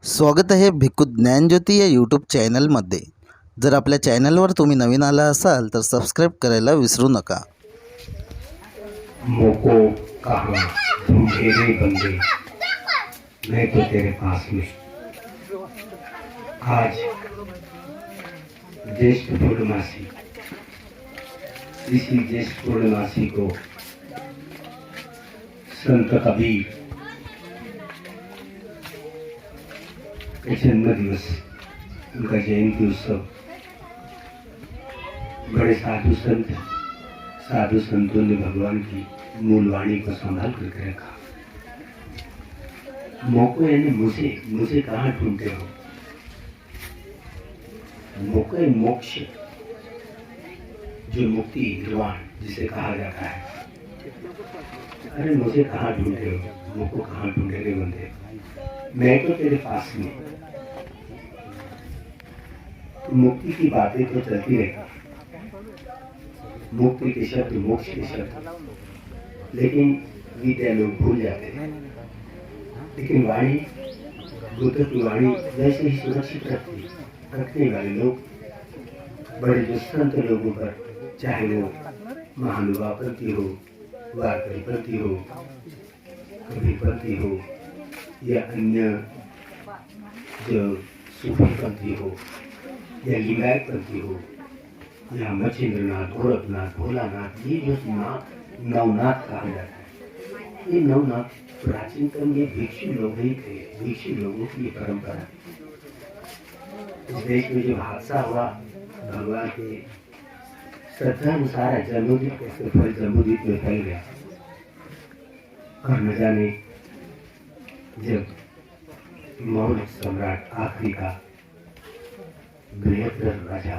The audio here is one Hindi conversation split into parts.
स्वागत आहे भिक्खू ज्ञानज्योती या यूट्यूब चॅनलमध्ये। जर आपल्या चॅनलवर तुम्ही नवीन आला असाल तर सबस्क्राईब करायला विसरू नका। मोको कहाँ ढूंढे रे बंदे, मैं तो तेरे पास में। आज ज्येष्ठ पूर्णमासी, इसी ज्येष्ठ पूर्णमासी को संत कबीर का जन्म दिवस, उनका जयंती उत्सव, बड़े साधु संतों ने भगवान की मूल वाणी को संभाल करके रखा। मोको यानी मुझे कहाँ ढूंढते हो। मोको मोक्ष, जो मुक्ति निर्वाण जिसे कहा जाता है। अरे मुझे कहाँ ढूंढते हो, मोको कहाँ ढूंढे रे बंदे, मैं तो तेरे पास में। मुक्ति की बातें तो चलती रहती, मुक्ति के शब्द, मोक्ष के शब्द, लेकिन विद्या लोग भूल जाते हैं। लेकिन वाणी, बुद्ध की वाणी वैसे ही सुरक्षित रखने वाले लोग, बड़े जो संत लोगों पर, चाहे वो महानुभावपंथी हो, वारकरीपंथी हो, कबीरपंथी हो, या अन्य जो सूफीपंथी हो, या लिंगायतपंथी हो, या मच्छिंद्रनाथ, गोरखनाथ, भोलानाथ, ये जो नाथ, नवनाथ कहा जाता है। ये नवनाथ प्राचीनतम ये भिक्षु लोग ही थे, भिक्षु लोगों की परंपरा। इस देश में जो हादसा हुआ, भगवान के श्रद्धानुसार जम्बूद्वीप कैसे जम्बूद्वीप में फैल गया, और न जाने जब मौर्य सम्राट आखिरी का बृहद्रथ राजा,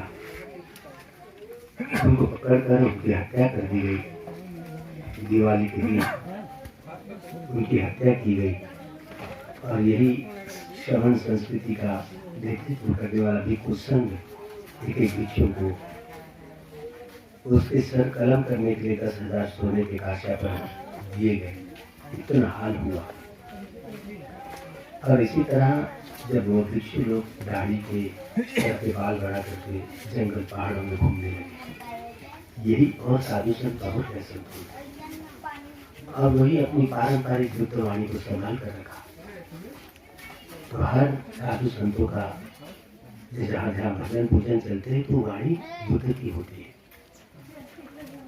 उनको पकड़कर उनकी हत्या कर दी गई। दिवाली के दिन उनकी हत्या की गई, और यही श्रवण संस्कृति का नेतृत्व करने वाला भिक्खु संघ एक भिक्षु को उसके सर कलम करने के लिए 10,000 सोने के कांसा पर दिए गए। इतना हाल हुआ। और इसी तरह जब वो भिक्षु लोग दाढ़ी के सर पे बाल बढ़ा करके जंगल पहाड़ों में घूमने लगे, यही और साधु संत बहुत ऐसे थे, और वही अपनी पारंपरिक बुद्ध वाणी को संभाल कर रखा। तो हर साधु संतों का जहाँ जहाँ भजन पूजन चलते हैं तो वाणी बुद्ध की होती है।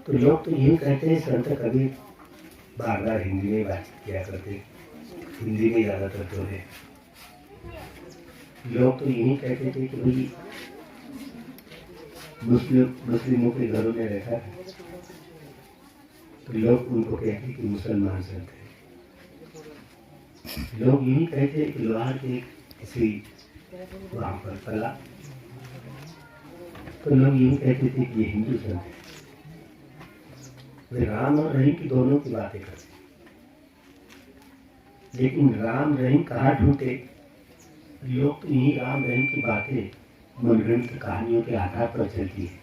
तो लोग तो यही कहते हैं, संत कबीर बार बार हिंदी में बात किया करते, हिंदी में ज्यादातर तो है। लोग तो यही कहते थे कि भाई मुस्लिमों के घरों में रहता है, तो लोग उनको कहते कि मुसलमान संत है। लोग यही कहते कि लोहार के किसी वहां पर पला, तो लोग यही कहते थे कि ये हिंदू संत है। वे राम और रहीम की दोनों की बातें करते, लेकिन राम रहीम कहाँ ढूंढते। लोग तो यही राम रहीम की बातें मनगढ़ंत कहानियों के आधार पर चलती है,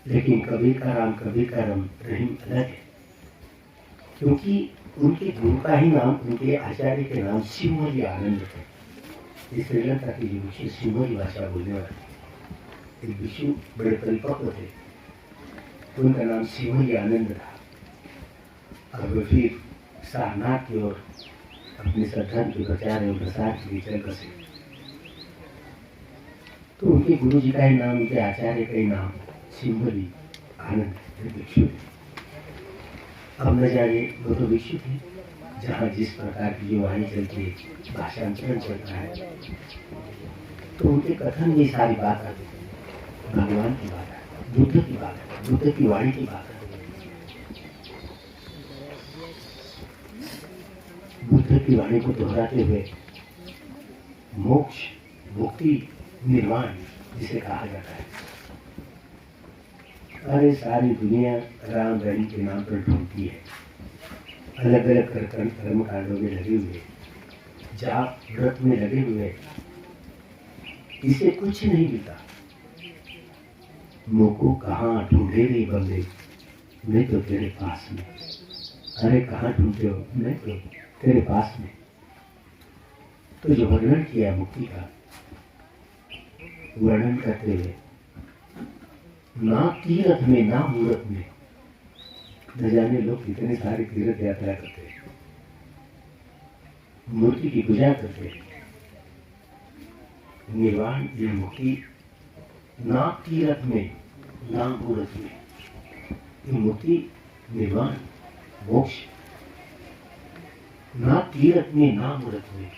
लेकिन कबीर का राम, कबीर का रहीम अलग है, क्योंकि उनके गुरु का ही नाम, उनके आचार्य के नाम सिंहली आनंद थे। इस श्रीलंका के विषु सिंहली भाषा बोलने वाले एक विषु बड़े परिपक्व थे, उनका नाम सिंहली आनंद था। और वे फिर सारनाथ की ओर अपने श्रद्धा के प्रचार एवं प्रसार के लिए चल बसे। तो उनके गुरु जी का ही नाम, उनके आचार्य का ही नाम सिंहली आनंद भिक्षु थे। अब न जाने वो तो भिक्षु थे, जहाँ जिस प्रकार की जो वाणी चलती है, भाषांतरण चलता है, तो उनके कथन में सारी बात आती है, भगवान की बात है, बुद्ध की बात है, बुद्ध की वाणी की बात है। बुद्ध की वाणी को दोहराते हुए मोक्ष, मुक्ति, निर्वाण जिसे कहा जाता है। अरे सारी दुनिया राम रहीम के नाम पर ढूंढती है, अलग अलग कर्म कांडों में लगे हुए, जाप व्रत में लगे हुए, इसे कुछ नहीं मिलता। मोको कहाँ ढूंढे रे बंदे, मैं तो तेरे पास में। अरे कहाँ ढूंढते हो, मैं तो तेरे पास में। तो जो वर्णन किया मुक्ति का, वर्णन करते हुए ना तीर्थ में ना मूर्त में, न जाने लोग कितने सारे तीर्थ यात्रा करते हैं, मूर्ति की पूजा करते हैं। निर्वाण ये मुक्ति ना तीर्थ में ना मूर्त में, ये मुक्ति निर्वाण मोक्ष ना तीर्थ में ना मूर्त में।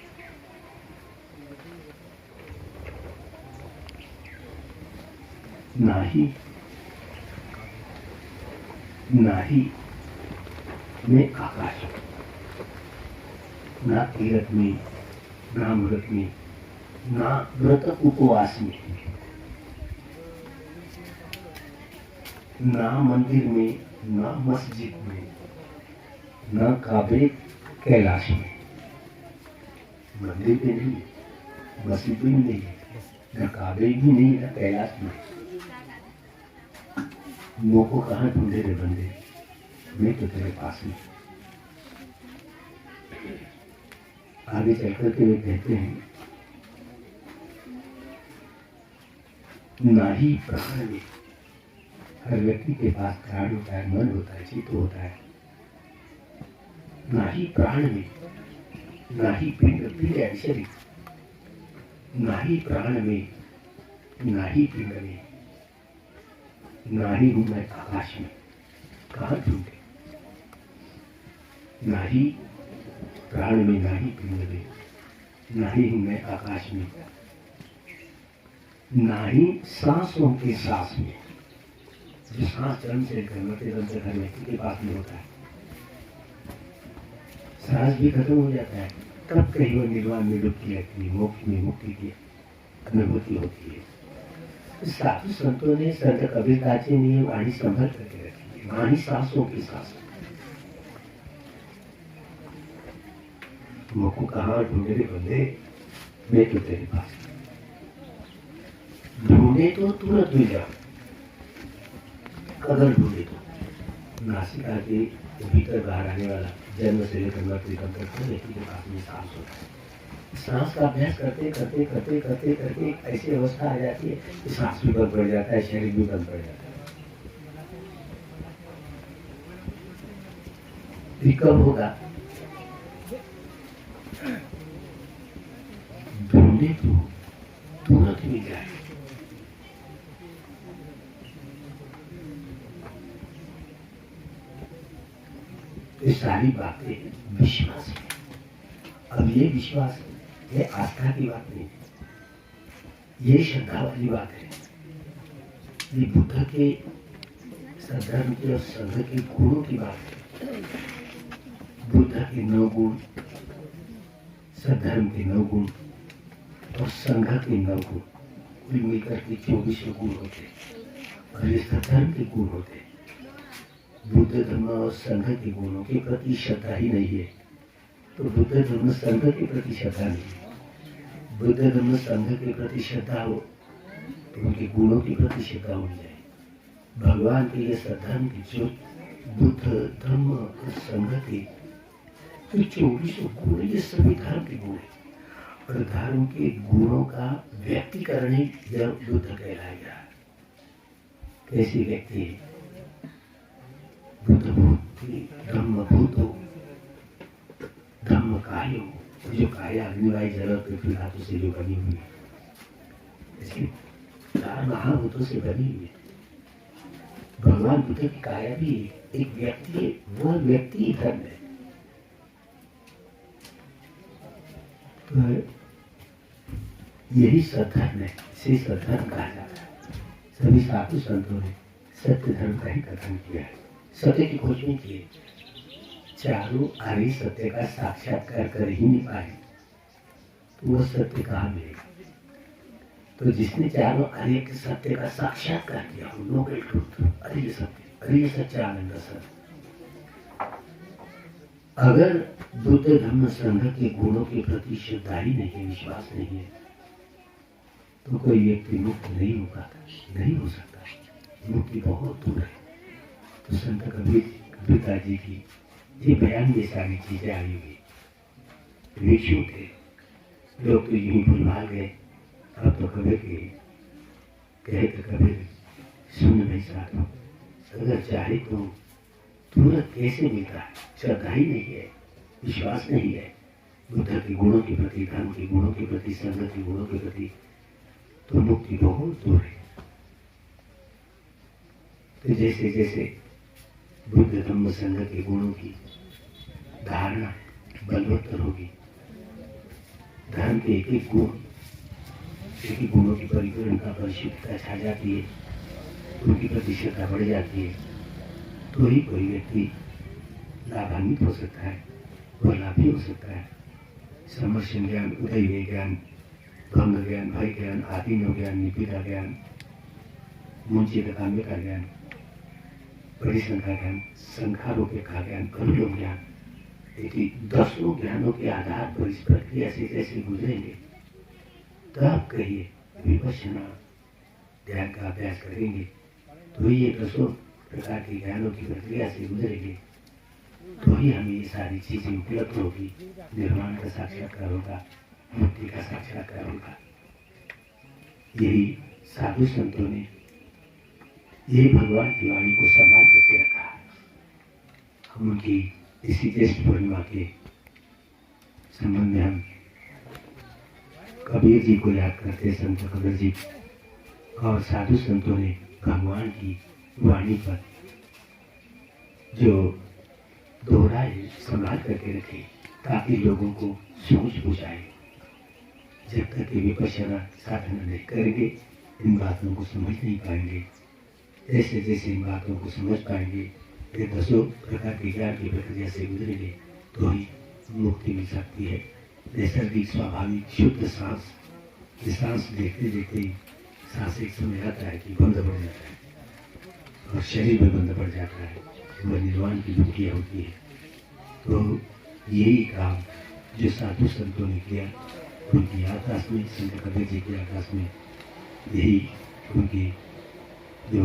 नाही में आकाश, ना तीर्थ में ना मूर्त में, ना व्रत उपवास में, ना मंदिर में ना मस्जिद में, ना काबे कैलाश में। मंदिर में नहीं, मस्जिद में नहीं, न काबे भी नहीं, न कैलाश में। मुँह को कहाँ ढूंढे रे बंदे, मैं तो तेरे पास में। आगे चलकर के वे कहते हैं, ना ही प्राण में, हर व्यक्ति के पास प्राण होता है, मन होता है, चित्त होता है। ना ही प्राण में, ना ही पिंड, पिंड है शरीर, ना ही प्राण में, ना ही पिंड में, ना ही हूं मैं आकाश में। कहाँ ढूंढे? ना ही प्राण में, ना ही पिंड में, ना ही हूं मैं आकाश में, ना ही सांसों के सांस में। जो सांस जन्म से करते हर व्यक्ति के पास में होता है, सांस भी खत्म हो जाता है, तब कहीं वो निर्वाण में डुबकी लगती है, मोक्ष में मुक्ति की अनुभूति होती है। साधु संतों ने, संत कबीरदास जी ने वाणी संभल करके रखी है, वाणी सांसों की सांस। मुख को कहाँ ढूंढे रे बंदे, मैं तो तेरे पास। ढूंढे तो तुरंत मिल जाओ, अगर ढूंढे तो। नासिका के भीतर बाहर आने वाला जन्म से लेकर मृत्यु तक हर व्यक्ति के पास में सांस होता है। सांस का अभ्यास करते करते करते करते करते ऐसी अवस्था आ जाती है कि सांस भी बंद पड़ जाता है, शरीर भी बंद पड़ जाता है। ये कब होगा? ढूंढे तो तुरंत मिल जाए। ये सारी बातें विश्वास है। अब ये विश्वास है, ये आस्था की बात नहीं, ये श्रद्धा वाली बात है। ये बुद्ध के सद्धर्म के और संघ के गुणों की बात है। बुद्ध के 9 गुण, सद्धर्म के 9 गुण और संघ के 9 गुण, कुल मिलकर के 24 गुण होते हैं। और ये सद्धर्म के गुण होते हैं। बुद्ध धर्म और संघ के गुणों के प्रति श्रद्धा ही नहीं है तो बुद्ध धर्म संघ के प्रति श्रद्धा नहीं है। बुद्ध धर्म संघ के प्रति श्रद्धा हो तो उनके गुणों के प्रति श्रद्धा हो जाए। भगवान के लिए सद्धर्म की जो बुद्ध धर्म और संघ के 24 गुण, ये सभी धर्म के गुण है। और धर्म के गुणों का व्यक्तिकरण ही बुद्ध कहलाएगा। कैसे व्यक्ति है? बुद्ध भूत, धम्म भूतो, धम्म कायो, जो काया अग्निवायु जल पृथ्वी धातु से जो बनी हुई है, इसकी 4 महाभूतों से बनी हुई है। भगवान बुद्ध की काया भी एक व्यक्ति है, वह व्यक्ति ही धर्म है। तो यही सद्धर्म है, इसे सद्धर्म कहा जाता है। सभी साधु संतों ने सत्य धर्म का ही कथन किया है, सत्य की खोज नहीं की। चारों आर्य सत्य का साक्षात्कार कर ही नहीं पाए तो वह सत्य कहाँ मिलेगा? तो जिसने चारों आर्य के सत्य का साक्षात्कार किया हो, नोबेल ट्रूथ, अरे सत्य, अरे सच्चा आनंद सत्य। अगर बुद्ध धर्म संघ के गुणों के प्रति श्रद्धा ही नहीं है, विश्वास नहीं है, तो कोई व्यक्ति मुक्त नहीं हो पाता, नहीं हो सकता। मुक्ति बहुत दूर है। तो संत कबीरदास जी की ये बयान ये सारी चीजें आई हुई। ऋषियों थे, लोग तो यूं ही भूल गए। अब तो कबीर के कहे तो कबीर सुन नहीं साधो, अगर चाहे तो तुरंत कैसे मिलता है। श्रद्धा ही नहीं है, विश्वास नहीं है बुद्ध के गुणों के प्रति, धर्म के गुणों के प्रति, संघ के गुणों के प्रति, तो मुक्ति बहुत दूर है। तो जैसे जैसे बुद्ध धम्म संघ के गुणों की धारणा बलवत्तर होगी, धर्म के एक एक गुण, एक एक गुणों की परिपूर्णता परिशुद्धता छा जाती है, उनकी प्रतिशतता बढ़ जाती है, तो ही कोई व्यक्ति लाभान्वित हो सकता है और लाभी हो सकता है। समर्शन ज्ञान, उदय ज्ञान, भंग ज्ञान, भय ज्ञान, आदिनो ज्ञान, निपिता ज्ञान, मुंचित काम्य का ज्ञान, परिसंग का ज्ञान, संखारों के का ज्ञान, अनुलोम ज्ञान, यदि 10 ज्ञानों के आधार पर इस प्रक्रिया से जैसे गुजरेंगे, तब कहिए विपश्यना ध्यान का अभ्यास करेंगे, तो ये 10 प्रकार के ज्ञानों की प्रक्रिया से गुजरेंगे, तो ही हमें ये सारी चीजें उपलब्ध होगी। निर्वाण का साक्षात्कार होगा, मुक्ति का साक्षात्कार होगा। यही साधु संतों ने यही भगवान की वाणी को संभाल करके रखा। हम उनकी इसी ज्येष्ठ पूर्णिमा के संबंध में हम कबीर जी को याद करते हैं, संत कबीर जी, और साधु संतों ने भगवान की वाणी पर जो दोहराए संभाल करके रखे, ताकि लोगों को सोच बुझाए। जब तक ये विपश्यना साधना नहीं करेंगे, इन बातों को समझ नहीं पाएंगे। जैसे जैसे इन बातों को समझ पाएंगे, ये 10 प्रकार के ज्ञान की प्रक्रिया से गुजरेंगे, तो ही मुक्ति मिल सकती है। नैसर्गिक स्वाभाविक शुद्ध सांस, ये सांस देखते देखते ही सांस एक समय आता है कि बंद पड़ जाता है और शरीर में बंद पड़ जाता है, वह निर्वाण की प्रक्रिया होती है। तो यही काम जो साधु संतों ने किया, उनकी आकाश में, संत कबीर जी के आकाश में, यही उनकी जो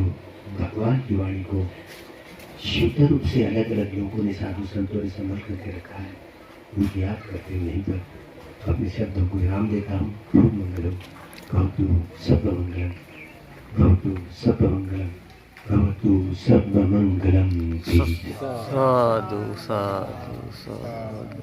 भगवान की वाणी को शुद्ध रूप से अलग अलग लोगों ने, साधु संतों ने संभल करके रखा है, उनकी याद करते हुए यहीं पर अपने शब्दों को विराम देता हूँ। खूब मंगलम भवतु सर्वमंगलम, भवतु सर्वमंगलम, भवतु सर्वमंगलम। साधु साधु साधु साधु।